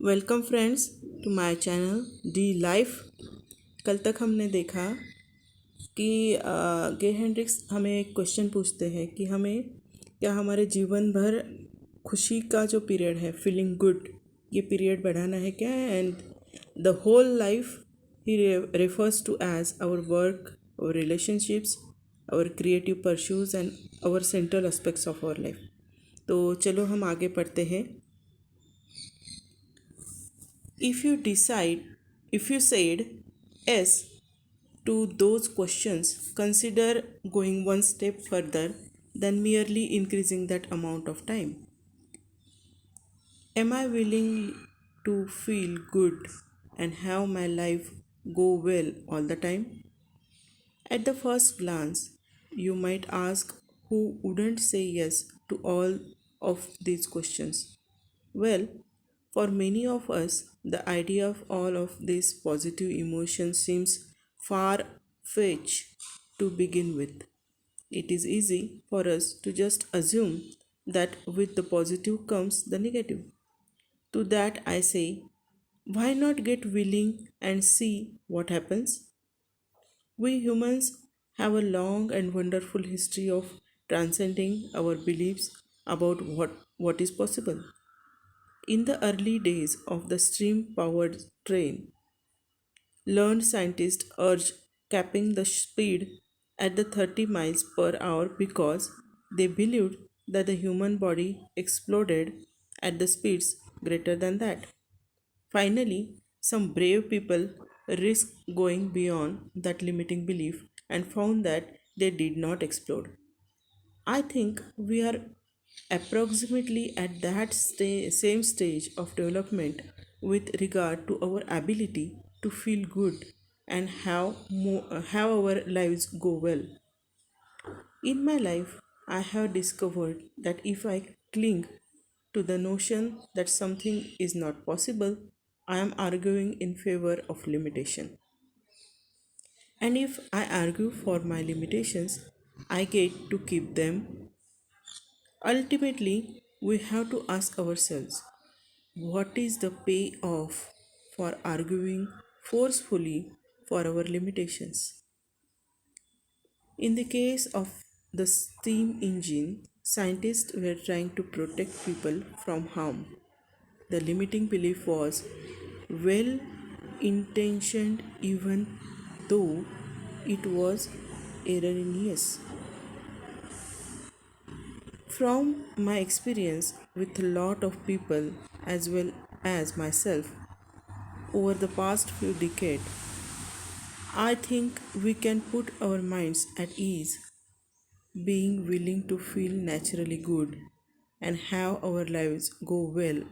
Welcome friends to my channel D life. कल तक हमने देखा कि गे हेंड्रिक्स हमें एक क्वेश्चन पूछते हैं कि हमें क्या हमारे जीवन भर खुशी का जो पीरियड है फीलिंग गुड ये पीरियड बढ़ाना है क्या, एंड द होल लाइफ ही refers to as our work, our relationships, our creative pursuits and our central aspects of our life। तो चलो हम आगे पढ़ते हैं। If you decide, if you said yes to those questions, consider going one step further than merely increasing that amount of time. Am I willing to feel good and have my life go well all the time? At the first glance, you might ask, who wouldn't say yes to all of these questions? Well, for many of us, the idea of all of these positive emotions seems far fetched to begin with. It is easy for us to just assume that with the positive comes the negative. To that, I say, why not get willing and see what happens? We humans have a long and wonderful history of transcending our beliefs about what is possible. In the early days of the steam powered train, learned scientists urged capping the speed at the 30 miles per hour because they believed that the human body exploded at the speeds greater than that. Finally, some brave people risked going beyond that limiting belief and found that they did not explode. I think we are approximately at that same stage of development with regard to our ability to feel good and have our lives go well. In my life, I have discovered that if I cling to the notion that something is not possible, I am arguing in favor of limitation. And if I argue for my limitations, I get to keep them. Ultimately, we have to ask ourselves, what is the payoff for arguing forcefully for our limitations? In the case of the steam engine, scientists were trying to protect people from harm. The limiting belief was well intentioned, even though it was erroneous. From my experience with a lot of people as well as myself over the past few decades, I think we can put our minds at ease. Being willing to feel naturally good and have our lives go well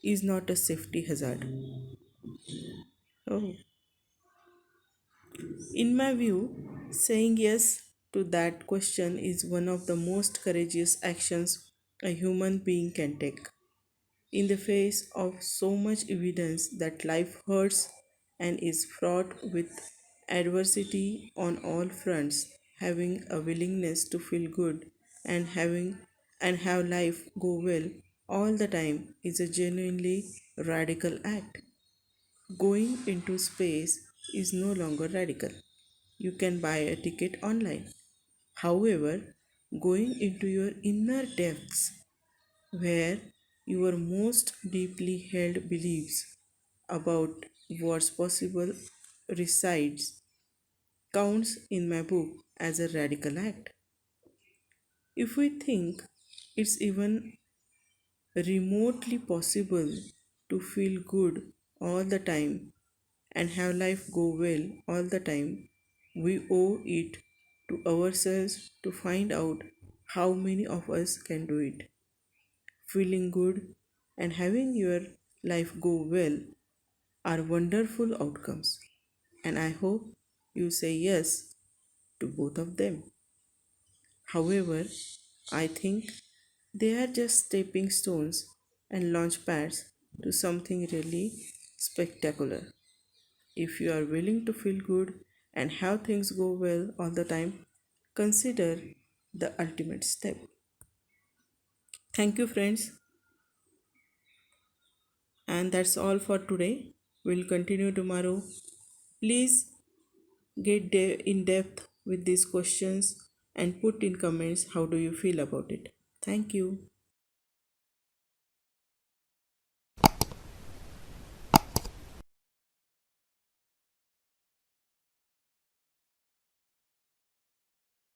is not a safety hazard. Oh. In my view, saying yes to that question is one of the most courageous actions a human being can take. In the face of so much evidence that life hurts and is fraught with adversity on all fronts, having a willingness to feel good and have life go well all the time is a genuinely radical act. Going into space is no longer radical. You can buy a ticket online. However, going into your inner depths where your most deeply held beliefs about what's possible resides counts in my book as a radical act. If we think it's even remotely possible to feel good all the time and have life go well all the time, we owe it to ourselves to find out how many of us can do it. Feeling good and having your life go well are wonderful outcomes, and I hope you say yes to both of them. However, I think they are just stepping stones and launch pads to something really spectacular. If you are willing to feel good and have things go well all the time, consider the ultimate step. Thank you, friends. And that's all for today. We'll continue tomorrow. Please get in depth with these questions and put in comments how do you feel about it. Thank you.